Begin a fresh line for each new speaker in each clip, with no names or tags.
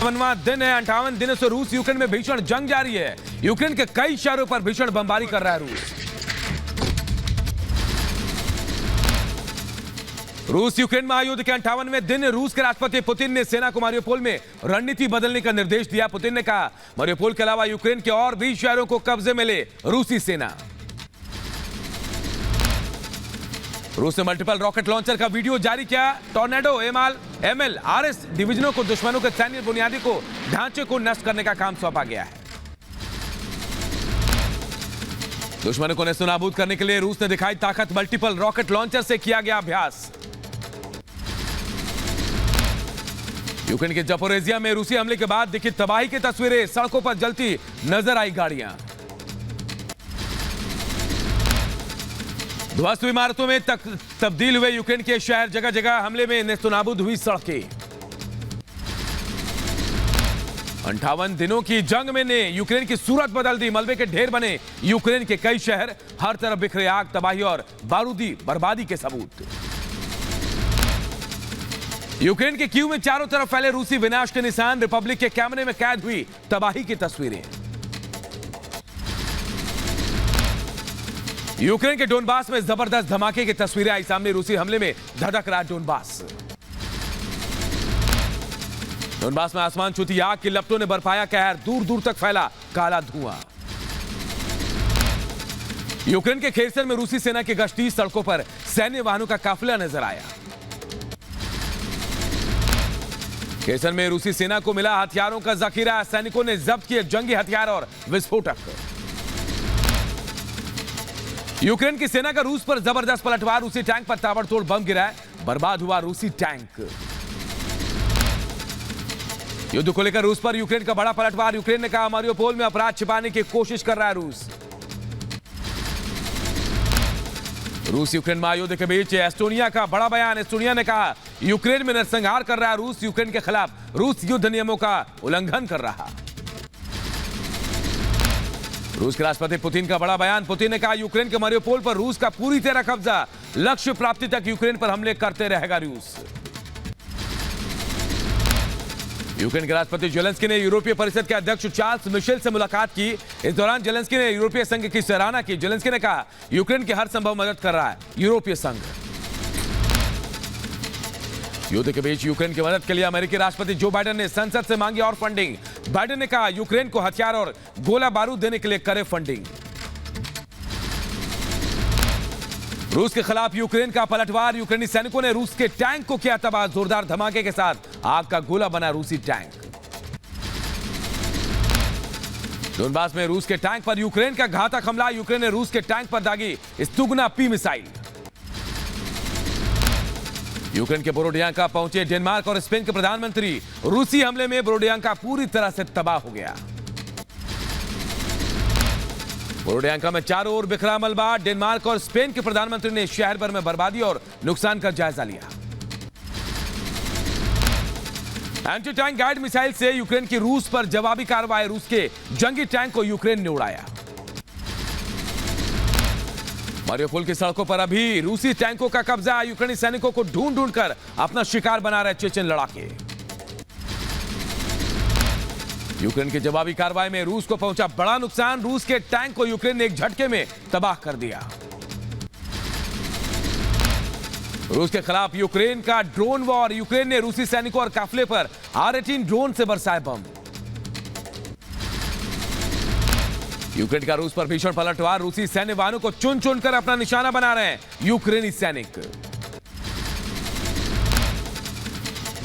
58वां दिन है। 58 दिनों से रूस यूक्रेन में भीषण जंग जारी है। यूक्रेन के कई शहरों पर भीषण बमबारी कर रहा है रूस यूक्रेन महायुद्ध के 58वें दिन रूस के राष्ट्रपति पुतिन ने सेना को मारियोपोल में रणनीति बदलने का निर्देश दिया। पुतिन ने कहा मारियोपोल के अलावा यूक्रेन के और भी शहरों को कब्जे में ले रूसी सेना। रूस ने मल्टीपल रॉकेट लॉन्चर का वीडियो जारी किया। टॉर्नेडो एमएल आरएस डिवीजनों को दुश्मनों के सैन्य बुनियादी को ढांचे को नष्ट करने का काम सौंपा गया है। दुश्मनों को नेस्तनाबूद करने के लिए रूस ने दिखाई ताकत। मल्टीपल रॉकेट लॉन्चर से किया गया अभ्यास। यूक्रेन के ज़पोरिज़िया में रूसी हमले के बाद दिखी तबाही की तस्वीरें। सड़कों पर जलती नजर आई गाड़ियां। ध्वस्त इमारतों में तब्दील हुए यूक्रेन के शहर। जगह जगह हमले में नेस्तनाबूद हुई सड़कें। 58 दिनों की जंग में ने यूक्रेन की सूरत बदल दी। मलबे के ढेर बने यूक्रेन के कई शहर। हर तरफ बिखरे आग, तबाही और बारूदी बर्बादी के सबूत। यूक्रेन के कीव में चारों तरफ फैले रूसी विनाश के निशान। रिपब्लिक के कैमरे में कैद हुई तबाही की तस्वीरें। यूक्रेन के डोनबास में जबरदस्त धमाके की तस्वीरें आई सामने। रूसी हमले में धधक रहा डोनबास। डोनबास में आसमान छूती आग की लपटों ने बरपाया कहर। दूर दूर तक फैला काला धुआं। यूक्रेन के खेरसन में रूसी सेना की गश्ती। सड़कों पर सैन्य वाहनों का काफिला नजर आया। खेरसन में रूसी सेना को मिला हथियारों का जखीरा। सैनिकों ने जब्त किए जंगी हथियार और विस्फोटक। यूक्रेन की सेना का रूस पर जबरदस्त पलटवार। रूसी टैंक पर ताबड़तोड़ बम गिरा। बर्बाद हुआ रूसी टैंक। युद्ध को लेकर रूस पर यूक्रेन का बड़ा पलटवार। यूक्रेन ने कहा मारियोपोल में अपराध छिपाने की कोशिश कर रहा है रूस यूक्रेन महायुद्ध के बीच एस्टोनिया का बड़ा बयान। एस्टोनिया ने कहा यूक्रेन में नरसंहार कर रहा है रूस। यूक्रेन के खिलाफ रूस युद्ध नियमों का उल्लंघन कर रहा। रूस के राष्ट्रपति पुतिन का बड़ा बयान। पुतिन ने कहा यूक्रेन के मारियोपोल पर रूस का पूरी तरह कब्जा। लक्ष्य प्राप्ति तक यूक्रेन पर हमले करते रहेगा रूस। यूक्रेन के राष्ट्रपति जेलेंस्की ने यूरोपीय परिषद के अध्यक्ष चार्ल्स मिशेल से मुलाकात की। इस दौरान जेलेंस्की ने यूरोपीय संघ की सराहना की। जेलेंस्की ने कहा यूक्रेन की हर संभव मदद कर रहा है यूरोपीय संघ। युद्ध के बीच यूक्रेन की मदद के लिए अमेरिकी राष्ट्रपति जो बाइडेन ने संसद से मांगी और फंडिंग। बाइडेन ने कहा यूक्रेन को हथियार और गोला बारूद देने के लिए करे फंडिंग। रूस के खिलाफ यूक्रेन का पलटवार। यूक्रेनी सैनिकों ने रूस के टैंक को किया तबाह। जोरदार धमाके के साथ आग का गोला बना रूसी टैंक। डोनबास में रूस के टैंक पर यूक्रेन का घातक हमला। यूक्रेन ने रूस के टैंक पर दागी स्तुगना पी मिसाइल। यूक्रेन के बोरोडियांका पहुंचे डेनमार्क और स्पेन के प्रधानमंत्री। रूसी हमले में बोरोडियांका पूरी तरह से तबाह हो गया। बोरोडियांका में चारों ओर बिखरा मलबा। डेनमार्क और स्पेन के प्रधानमंत्री ने शहर भर में बर्बादी और नुकसान का जायजा लिया। एंटी टैंक गाइड मिसाइल से यूक्रेन की रूस पर जवाबी कार्रवाई। रूस के जंगी टैंक को यूक्रेन ने उड़ाया। मारियोपोल की सड़कों पर अभी रूसी टैंकों का कब्जा। यूक्रेनी सैनिकों को ढूंढ ढूंढ कर अपना शिकार बना रहे चेचन लड़ाके। यूक्रेन की जवाबी कार्रवाई में रूस को पहुंचा बड़ा नुकसान। रूस के टैंक को यूक्रेन ने एक झटके में तबाह कर दिया। रूस के खिलाफ यूक्रेन का ड्रोन वॉर। यूक्रेन ने रूसी सैनिकों और काफिले पर R-18 ड्रोन से बरसाए बम। यूक्रेन का रूस पर भीषण पलटवार। रूसी सैन्य वाहनों को चुन चुन कर अपना निशाना बना रहे हैं यूक्रेनी सैनिक।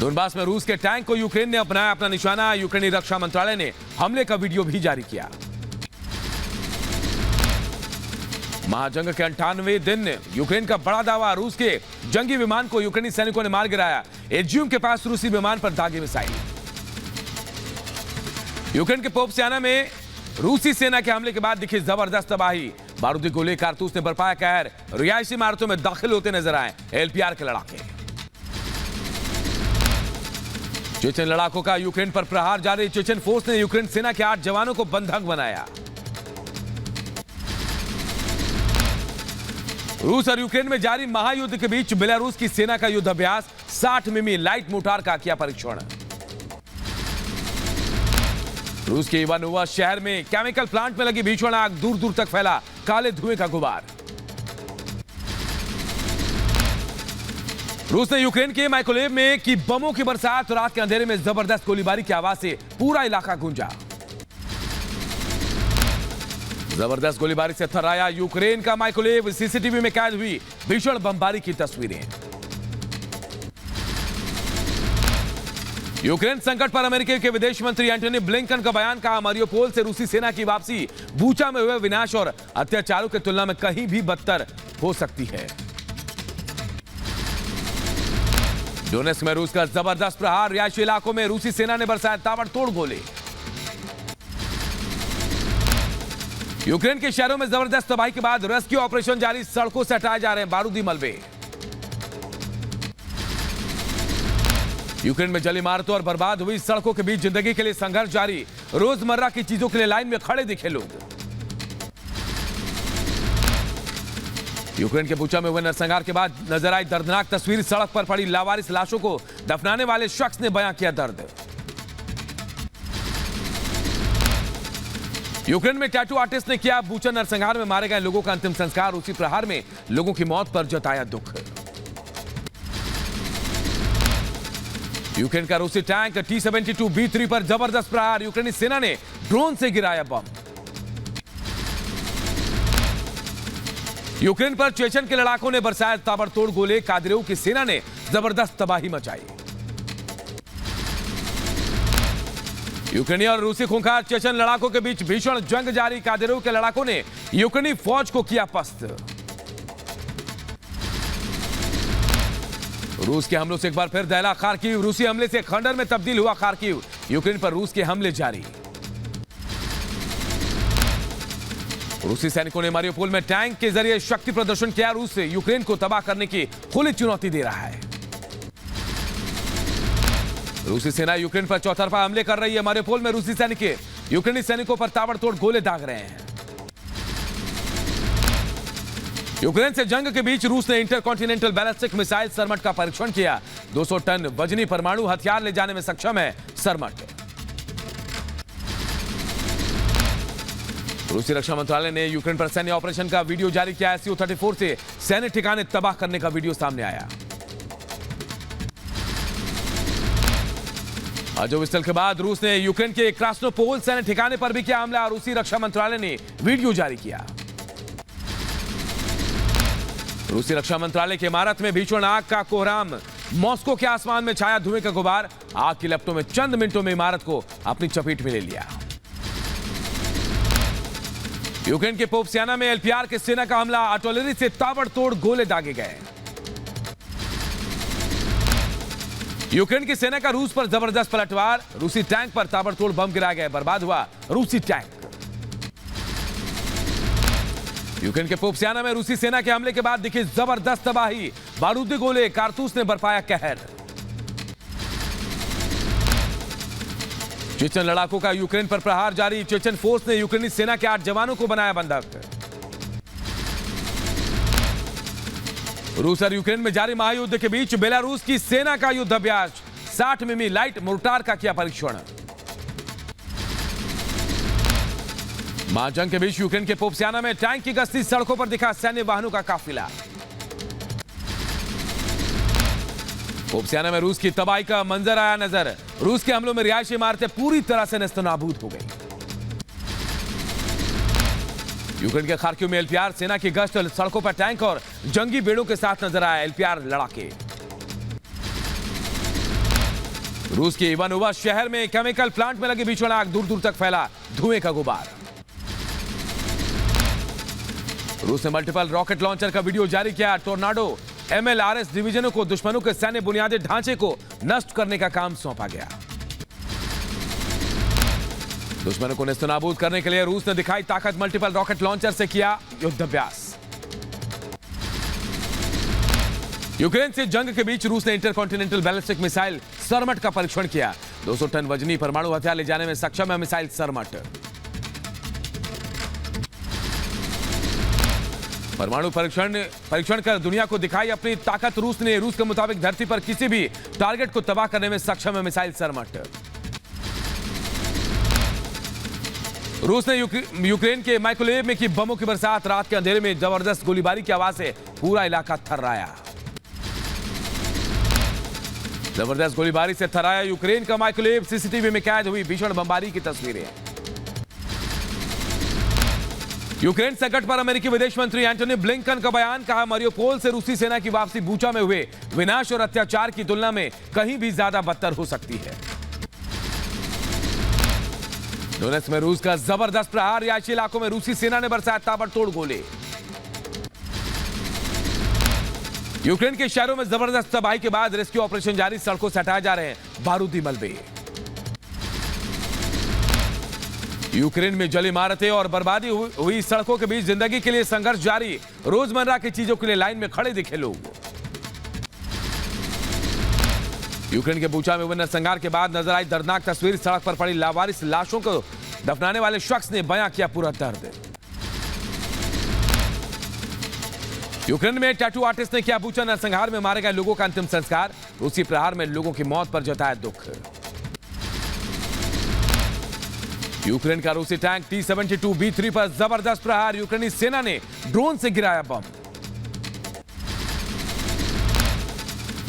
डोनबास में रूस के टैंक को यूक्रेन ने अपनाया अपना निशाना। यूक्रेनी रक्षा मंत्रालय ने हमले का वीडियो भी जारी किया। महाजंग के 98वें दिन यूक्रेन का बड़ा दावा। रूस के जंगी विमान को यूक्रेनी सैनिकों ने मार गिराया। एजियम के पास रूसी विमान पर दागी मिसाइल। यूक्रेन के पोपसियाना में रूसी सेना के हमले के बाद दिखी जबरदस्त तबाही। बारूदी गोले कारतूस ने बरपाया कहर। रिहायशी इमारतों में दाखिल होते नजर आए LPR के लड़ाके। चेचन लड़ाकों का यूक्रेन पर प्रहार जारी। चेचन फोर्स ने यूक्रेन सेना के 8 जवानों को बंधक बनाया। रूस और यूक्रेन में जारी महायुद्ध के बीच बेलारूस की सेना का युद्ध अभ्यास। 60 मिमी लाइट मोर्टार का किया परीक्षण। रूस के इवानोवा शहर में केमिकल प्लांट में लगी भीषण आग, दूर दूर तक फैला काले धुएं का गुबार। रूस ने यूक्रेन के माइकोलेव में की बमों की बरसात, रात के अंधेरे में जबरदस्त गोलीबारी की आवाज से पूरा इलाका गूंजा। जबरदस्त गोलीबारी से थर्राया यूक्रेन का माइकोलेव, सीसीटीवी में कैद हुई भीषण बमबारी की तस्वीरें। यूक्रेन संकट पर अमेरिका के विदेश मंत्री एंटनी ब्लिंकन का बयान, कहा मारियोपोल से रूसी सेना की वापसी बूचा में हुए विनाश और अत्याचारों की तुलना में कहीं भी बदतर हो सकती है। डोनेस्क में रूस का जबरदस्त प्रहार, रिहायशी इलाकों में रूसी सेना ने बरसाए ताबड़तोड़ गोले। यूक्रेन के शहरों में जबरदस्त तबाही के बाद रेस्क्यू ऑपरेशन जारी, सड़कों से हटाए जा रहे हैं बारूदी मलबे। यूक्रेन में जल इमारतों और बर्बाद हुई सड़कों के बीच जिंदगी के लिए संघर्ष जारी, रोजमर्रा की चीजों के लिए लाइन में खड़े दिखे लोग। यूक्रेन के बूचा में हुए नरसंहार के बाद नजर आई दर्दनाक तस्वीर, सड़क पर पड़ी लावारिस लाशों को दफनाने वाले शख्स ने बयां किया दर्द। यूक्रेन में टैटू आर्टिस्ट ने किया बूचा नरसंहार में मारे गए लोगों का अंतिम संस्कार, उसी प्रहार में लोगों की मौत पर जताया दुख। यूक्रेन का रूसी टैंक T-72B3 पर जबरदस्त प्रहार, यूक्रेनी सेना ने ड्रोन से गिराया बम। यूक्रेन पर चेचन के लड़ाकों ने बरसाए ताबड़तोड़ गोले, कादिरोव की सेना ने जबरदस्त तबाही मचाई। यूक्रेनी और रूसी खूंखार चेचन लड़ाकों के बीच भीषण जंग जारी, कादिरोव के लड़ाकों ने यूक्रेनी फौज को किया पस्त। रूस के हमलों से एक बार फिर दहला खार्किव, रूसी हमले से खंडर में तब्दील हुआ खार्किव, यूक्रेन पर रूस के हमले जारी। रूसी सैनिकों ने मारियोपोल में टैंक के जरिए शक्ति प्रदर्शन किया, रूस से यूक्रेन को तबाह करने की खुली चुनौती दे रहा है। रूसी सेना यूक्रेन पर चौतरफा हमले कर रही है, मारियोपोल में रूसी सैनिक यूक्रेनी सैनिकों पर ताबड़तोड़ गोले दाग रहे हैं। यूक्रेन से जंग के बीच रूस ने इंटरकॉन्टिनेंटल बैलिस्टिक मिसाइल सरमट का परीक्षण किया, 200 टन वजनी परमाणु हथियार ले जाने में सक्षम है सरमट। रूसी रक्षा मंत्रालय ने यूक्रेन पर सैन्य ऑपरेशन का वीडियो जारी किया, Su-34 से सैन्य ठिकाने तबाह करने का वीडियो सामने आया। अजोविस्टल के बाद रूस ने यूक्रेन के क्रास्नोपोल सैन्य ठिकाने पर भी किया हमला, रूसी रक्षा मंत्रालय ने वीडियो जारी किया। रूसी रक्षा मंत्रालय की इमारत में भीषण आग का कोहराम, मॉस्को के आसमान में छाया धुएं का गुबार, आग की लपटों में चंद मिनटों में इमारत को अपनी चपेट में ले लिया। यूक्रेन के पोप्सियाना में एलपीआर के सेना का हमला, आर्टिलरी से ताबड़तोड़ गोले दागे गए। यूक्रेन की सेना का रूस पर जबरदस्त पलटवार, रूसी टैंक पर ताबड़तोड़ बम गिराए गए, बर्बाद हुआ रूसी टैंक। यूक्रेन के पोप्सियाना में रूसी सेना के हमले के बाद दिखी जबरदस्त तबाही, बारूदी गोले, कारतूस ने बरपाया कहर। चेचन लड़ाकों का यूक्रेन पर प्रहार जारी, चेचन फोर्स ने यूक्रेनी सेना के 8 जवानों को बनाया बंधक। रूस और यूक्रेन में जारी महायुद्ध के बीच बेलारूस की सेना का युद्धाभ्यास, 60 मिमी लाइट मोर्टार का किया परीक्षण। महाजंग के बीच यूक्रेन के पोप्सियाना में टैंक की गश्ती, सड़कों पर दिखा सैन्य वाहनों का काफिला। पोप्सियाना में रूस की तबाही का मंजर आया नजर, रूस के हमलों में रिहायशी इमारतें पूरी तरह से नेस्तनाबूद हो गई। यूक्रेन के खार्किव में एलपीआर सेना की गश्त, सड़कों पर टैंक और जंगी बेड़ों के साथ नजर आया एलपीआर लड़ाके। रूस के इवानोवा शहर में केमिकल प्लांट में लगी भीषण आग, दूर दूर तक फैला धुएं का गुबार। रूस ने मल्टीपल रॉकेट लॉन्चर का वीडियो जारी किया, टोर्नाडो MLRS डिवीजनों को दुश्मनों के सैन्य बुनियादी ढांचे को नष्ट करने का काम सौंपा गया। दुश्मनों को नेस्तनाबूद करने के लिए रूस ने दिखाई ताकत, मल्टीपल रॉकेट लॉन्चर से किया युद्धाभ्यास। यूक्रेन से जंग के बीच रूस ने इंटरकॉन्टिनेंटल बैलिस्टिक मिसाइल सरमट का परीक्षण किया, 200 टन वजनी परमाणु हथियार ले जाने में सक्षम है मिसाइल सरमट। परमाणु परीक्षण कर दुनिया को दिखाई अपनी ताकत, रूस के मुताबिक धरती पर किसी भी टारगेट को तबाह करने में सक्षम है मिसाइल सरमट। रूस ने यूक्रेन के माइकोलेव में की बमों की बरसात। रात के अंधेरे में जबरदस्त गोलीबारी की आवाज से पूरा इलाका थर्राया। जबरदस्त गोलीबारी से थर्राया यूक्रेन का माइकोलेव। सीसीटीवी में कैद हुई भीषण बमबारी की तस्वीरें। यूक्रेन संकट पर अमेरिकी विदेश मंत्री एंटोनी ब्लिंकन का बयान। कहा, मारियोपोल से रूसी सेना की वापसी बूचा में हुए विनाश और अत्याचार की तुलना में कहीं भी ज्यादा बदतर हो सकती है। डोनेट्स्क में रूस का जबरदस्त प्रहार। रिहायशी इलाकों में रूसी सेना ने बरसाए ताबड़तोड़ गोले। यूक्रेन के शहरों में जबरदस्त तबाही के बाद रेस्क्यू ऑपरेशन जारी। सड़कों से हटाए जा रहे हैं बारूदी मलबे। यूक्रेन में जल इमारतें और बर्बादी हुई सड़कों के बीच जिंदगी के लिए संघर्ष जारी। रोजमर्रा की चीजों के लिए लाइन में खड़े दिखे लोग। यूक्रेन के बूचा में हुए नरसंहार के बाद नजर आई दर्दनाक तस्वीर। सड़क पर पड़ी लावारिस लाशों को दफनाने वाले शख्स ने बयां किया पूरा दर्द। यूक्रेन में टैटू आर्टिस्ट ने किया बूचा नरसंहार में मारे गए लोगों का अंतिम संस्कार। रूसी प्रहार में लोगों की मौत पर जताया दुख। यूक्रेन का रूसी टैंक T-72B3 पर जबरदस्त प्रहार। यूक्रेनी सेना ने ड्रोन से गिराया बम।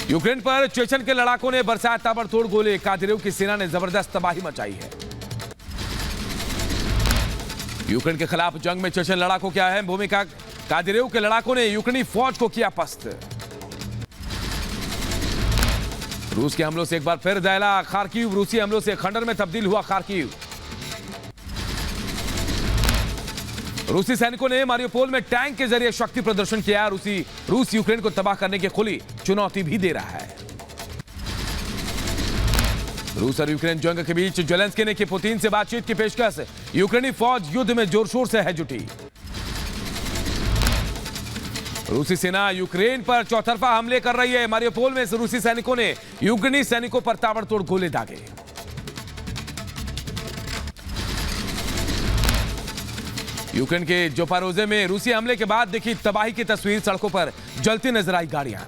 यूक्रेन पर चेचन के लड़ाकों ने बरसाया ताबड़तोड़ गोले। कादिरोव की सेना ने जबरदस्त तबाही मचाई है। यूक्रेन के खिलाफ जंग में चेचन लड़ाकों की अहम भूमिका। कादिरोव के लड़ाकों ने यूक्रेनी फौज को किया पस्त। रूस के हमलों से एक बार फिर दहला खार्किव। रूसी हमलों से खंडर में तब्दील हुआ खार्किव। रूसी सैनिकों ने मारियोपोल में टैंक के जरिए शक्ति प्रदर्शन किया। रूस यूक्रेन को तबाह करने की खुली चुनौती भी दे रहा है। रूस और यूक्रेन जंग के बीच जेलेंस्की ने की पुतिन से बातचीत की पेशकश। यूक्रेनी फौज युद्ध में जोर शोर से है जुटी। रूसी सेना यूक्रेन पर चौतरफा हमले कर रही है। मारियोपोल में रूसी सैनिकों ने यूक्रेनी सैनिकों पर ताबड़तोड़ गोले दागे। यूक्रेन के जोपारोजे में रूसी हमले के बाद देखी तबाही की तस्वीर। सड़कों पर जलती नजर आई गाड़ियां।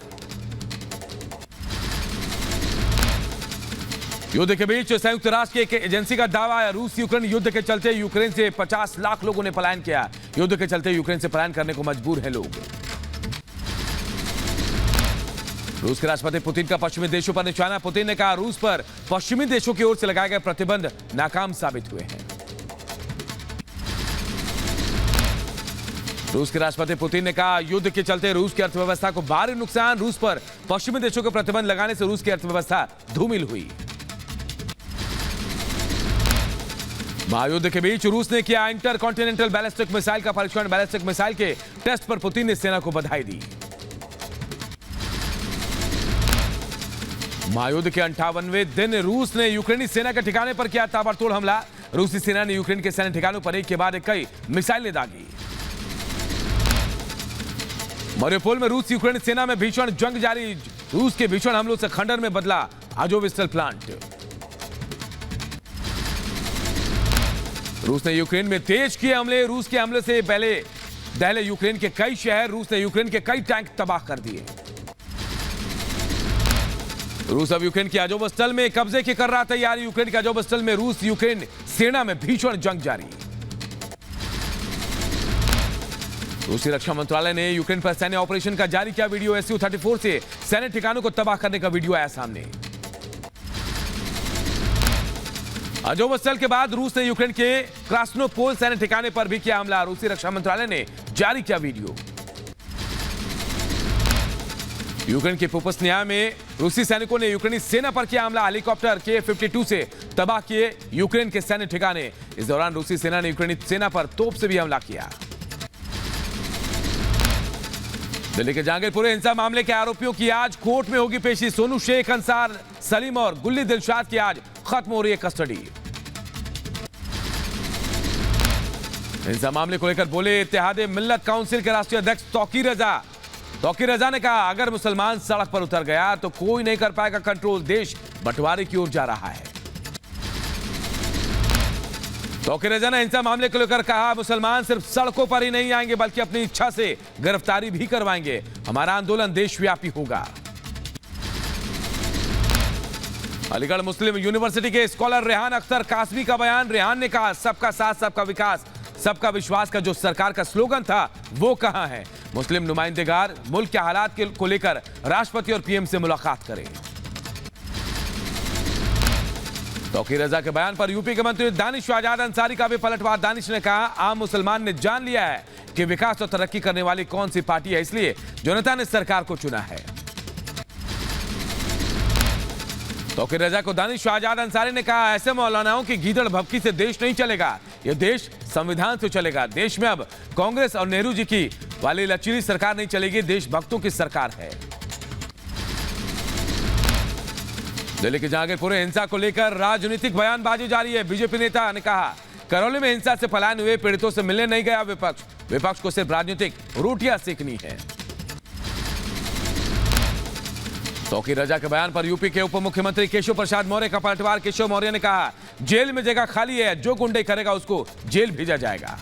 युद्ध के बीच संयुक्त राष्ट्र की एक एजेंसी का दावा है, रूस यूक्रेन युद्ध के चलते यूक्रेन से 50 लाख लोगों ने पलायन किया। युद्ध के चलते यूक्रेन से पलायन करने को मजबूर है लोग। रूस के राष्ट्रपति पुतिन का पश्चिमी देशों पर निशाना। पुतिन ने कहा, रूस पर पश्चिमी देशों की ओर से लगाए गए प्रतिबंध नाकाम साबित हुए हैं। रूस के राष्ट्रपति पुतिन ने कहा, युद्ध के चलते रूस की अर्थव्यवस्था को भारी नुकसान। रूस पर पश्चिमी देशों के प्रतिबंध लगाने से रूस की अर्थव्यवस्था धूमिल हुई। महायुद्ध के बीच रूस ने किया इंटर कॉन्टिनेंटल बैलिस्टिक मिसाइल का परीक्षण। बैलिस्टिक मिसाइल के टेस्ट पर पुतिन ने सेना को बधाई दी। महायुद्ध के 58वें दिन रूस ने यूक्रेनी सेना के ठिकाने पर किया ताबड़तोड़ हमला। रूसी सेना ने यूक्रेन के सैन्य ठिकानों पर एक के बाद एक कई मिसाइलें दागी। मारियोपोल में रूस यूक्रेन सेना में भीषण जंग जारी। रूस के भीषण हमलों से खंडर में बदला आजोविस्टल प्लांट। रूस ने यूक्रेन में तेज किए हमले। रूस के हमले से पहले दहले यूक्रेन के कई शहर। रूस ने यूक्रेन के कई टैंक तबाह कर दिए। रूस अब यूक्रेन के आजोविस्टल में कब्जे की कर रहा तैयारी। यूक्रेन के आजोविस्टल में रूस यूक्रेन सेना में भीषण जंग जारी। रूसी रक्षा मंत्रालय ने यूक्रेन पर सैन्य ऑपरेशन का जारी किया वीडियो। Su-34 से सैन्य ठिकानों को तबाह करने का वीडियो आया सामने। आजोविस्टल के बाद रूस ने यूक्रेन के क्रास्नोपोल सैन्य ठिकाने पर भी किया हमला। रूसी रक्षा मंत्रालय ने जारी किया वीडियो। यूक्रेन के पोपस्निया में रूसी सैनिकों ने यूक्रेनी सेना पर किया हमला। हेलीकॉप्टर K-52 से तबाह किए यूक्रेन के सैन्य ठिकाने। इस दौरान रूसी सेना ने यूक्रेनी सेना पर तोप से भी हमला किया। दिल्ली के जहांगीरपुर हिंसा मामले के आरोपियों की आज कोर्ट में होगी पेशी। सोनू शेख, अंसार सलीम और गुल्ली दिलशाद की आज खत्म हो रही है कस्टडी। हिंसा मामले को लेकर बोले इत्तेहादे मिल्लत काउंसिल के राष्ट्रीय अध्यक्ष तौकीर रजा। तौकीर रजा ने कहा, अगर मुसलमान सड़क पर उतर गया तो कोई नहीं कर पाएगा कंट्रोल। देश बंटवारे की ओर जा रहा है। तौकीर रजा ने हिंसा मामले को लेकर कहा, मुसलमान सिर्फ सड़कों पर ही नहीं आएंगे बल्कि अपनी इच्छा से गिरफ्तारी भी करवाएंगे। हमारा आंदोलन देशव्यापी होगा। अलीगढ़ मुस्लिम यूनिवर्सिटी के स्कॉलर रेहान अख्तर कासमी का बयान। रेहान ने कहा, सबका साथ सबका विकास सबका विश्वास का जो सरकार का स्लोगन था वो कहां है। मुस्लिम नुमाइंदेगार मुल्क के हालात को लेकर राष्ट्रपति और पीएम से मुलाकात करें। तौकीर रजा के बयान पर यूपी के मंत्री दानिश आजाद अंसारी का भी पलटवार। दानिश ने कहा, आम मुसलमान ने जान लिया है कि विकास और तरक्की करने वाली कौन सी पार्टी है, इसलिए जनता ने सरकार को चुना है। तौकीर रजा को दानिश आजाद अंसारी ने कहा, ऐसे मौलानाओं की गीदड़ भभकी से देश नहीं चलेगा, यह देश संविधान से चलेगा। देश में अब कांग्रेस और नेहरू जी की वाली लचीली सरकार नहीं चलेगी, देशभक्तों की सरकार है। दिल्ली के जहांगीरपुर हिंसा को लेकर राजनीतिक बयानबाजी जारी है। बीजेपी नेता ने कहा, करौली में हिंसा से पलायन हुए पीड़ितों से मिलने नहीं गया विपक्ष को सिर्फ राजनीतिक रोटियां सेकनी है। तौकीर रजा के बयान पर यूपी के उप मुख्यमंत्री केशव प्रसाद मौर्य का पलटवार। केशव मौर्य ने कहा, जेल में जगह खाली है, जो गुंडे करेगा उसको जेल भेजा जाएगा।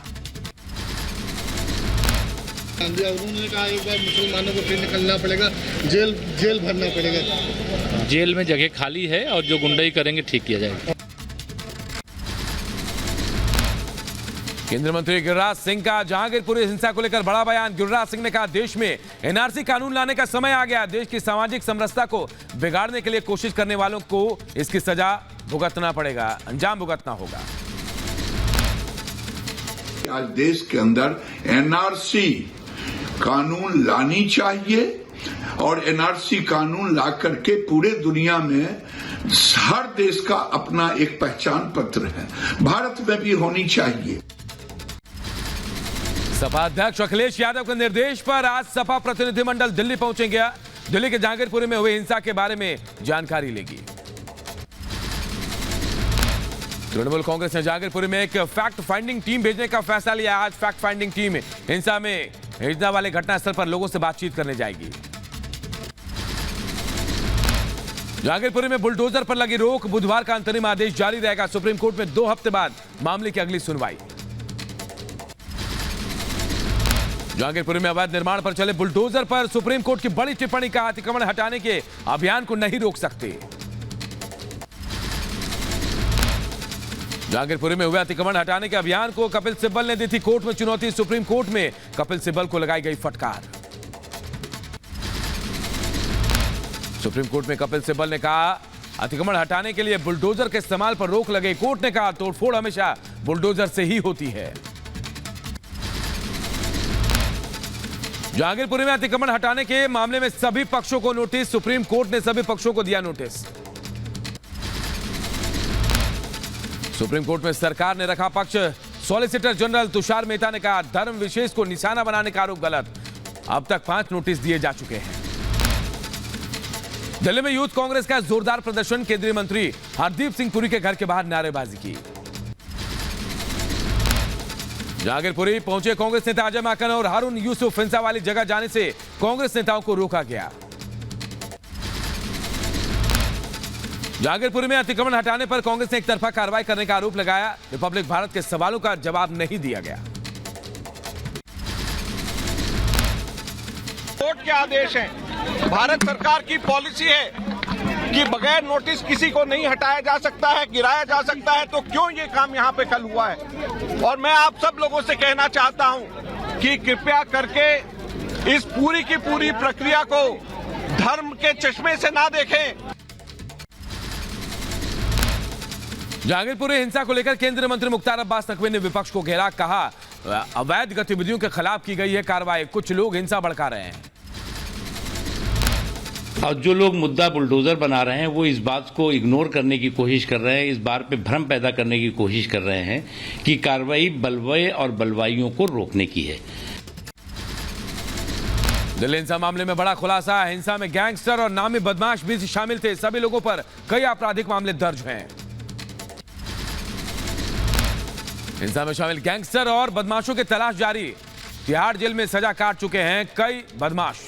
उन्होंने कहा, एक बार मुसलमानों को फिर निकलना पड़ेगा, जेल भरना पड़ेगा।
जेल में जगह खाली है और जो गुंडई करेंगे ठीक किया जाएगा।
केंद्रीय मंत्री गिरिराज सिंह का जहांगीरपुरी हिंसा को लेकर बड़ा बयान। गिरिराज सिंह ने कहा, देश में एनआरसी कानून लाने का समय आ गया। देश की सामाजिक समरसता को बिगाड़ने के लिए कोशिश करने वालों को इसकी सजा भुगतना पड़ेगा, अंजाम भुगतना होगा।
आज देश के अंदर एनआरसी कानून लानी चाहिए और एनआरसी कानून ला करके पूरे दुनिया में हर देश का अपना एक पहचान पत्र है, भारत में भी होनी चाहिए।
सपा अध्यक्ष अखिलेश यादव के निर्देश पर आज सपा प्रतिनिधिमंडल दिल्ली पहुंचेंगे। दिल्ली के जहांगीरपुरी में हुई हिंसा के बारे में जानकारी लेगी। तृणमूल कांग्रेस ने जहांगीरपुरी में एक फैक्ट फाइंडिंग टीम भेजने का फैसला लिया। आज फैक्ट फाइंडिंग टीम हिंसा में हिंसा वाले घटनास्थल पर लोगों से बातचीत करने जाएगी। जहांगीरपुरी में बुलडोजर पर लगी रोक, बुधवार का अंतरिम आदेश जारी रहेगा। सुप्रीम कोर्ट में 2 हफ्ते बाद मामले की अगली सुनवाई। जहांगीरपुरी में अवैध निर्माण पर चले बुलडोजर पर सुप्रीम कोर्ट की बड़ी टिप्पणी का, अतिक्रमण हटाने के अभियान को नहीं रोक सकते। जहांगीरपुरी में हुए अतिक्रमण हटाने के अभियान को कपिल सिब्बल ने दी थी कोर्ट में चुनौती। सुप्रीम कोर्ट में कपिल सिब्बल को लगाई गई फटकार। सुप्रीम कोर्ट में कपिल सिब्बल ने कहा, अतिक्रमण हटाने के लिए बुलडोजर के इस्तेमाल पर रोक लगे। कोर्ट ने कहा, तोड़फोड़ हमेशा बुलडोजर से ही होती है। जहांगीरपुरी में अतिक्रमण हटाने के मामले में सभी पक्षों को नोटिस। सुप्रीम कोर्ट ने सभी पक्षों को दिया नोटिस। सुप्रीम कोर्ट में सरकार ने रखा पक्ष। सॉलिसिटर जनरल तुषार मेहता ने कहा, धर्म विशेष को निशाना बनाने का आरोप गलत। अब तक 5 नोटिस दिए जा चुके हैं। दिल्ली में यूथ कांग्रेस का जोरदार प्रदर्शन। केंद्रीय मंत्री हरदीप सिंह पुरी के घर के बाहर नारेबाजी की। जहांगीरपुरी पहुंचे कांग्रेस नेता अजय माकन और हारून यूसुफ। हिंसा वाली जगह जाने से कांग्रेस नेताओं को रोका गया। जहांगीरपुरी में अतिक्रमण हटाने पर कांग्रेस ने एक तरफा कार्रवाई करने का आरोप लगाया। रिपब्लिक भारत के सवालों का जवाब नहीं दिया गया।
कोर्ट के आदेश है, भारत सरकार की पॉलिसी है कि बगैर नोटिस किसी को नहीं हटाया जा सकता है, गिराया जा सकता है। तो क्यों ये काम यहाँ पे कल हुआ है? और मैं आप सब लोगों से कहना चाहता हूँ कि कृपया करके इस पूरी की पूरी प्रक्रिया को धर्म के चश्मे से ना देखें।
जहांगीरपुरी हिंसा को लेकर केंद्रीय मंत्री मुख्तार अब्बास नकवी ने विपक्ष को घेरा। कहा, अवैध गतिविधियों के खिलाफ की गई है कार्रवाई, कुछ लोग हिंसा भड़का रहे हैं।
और जो लोग मुद्दा बुलडोजर बना रहे हैं वो इस बात को इग्नोर करने की कोशिश कर रहे हैं, इस बात पे भ्रम पैदा करने की कोशिश कर रहे हैं कि कार्रवाई बलवे और बलवाइयों को रोकने की है।
दिल्ली हिंसा मामले में बड़ा खुलासा। हिंसा में गैंगस्टर और नामी बदमाश भी शामिल थे। सभी लोगों पर कई आपराधिक मामले दर्ज हैं। हिंसा में शामिल गैंगस्टर और बदमाशों की तलाश जारी। तिहाड़ जेल में सजा काट चुके हैं कई बदमाश।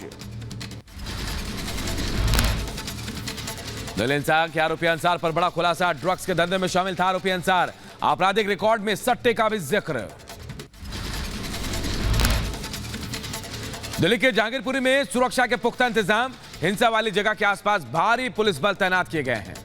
दिल्ली हिंसा के आरोपी अंसार पर बड़ा खुलासा। ड्रग्स के धंधे में शामिल था आरोपी अंसार। आपराधिक रिकॉर्ड में सट्टे का भी जिक्र। दिल्ली के जहांगीरपुरी में सुरक्षा के पुख्ता इंतजाम। हिंसा वाली जगह के आसपास भारी पुलिस बल तैनात किए गए हैं।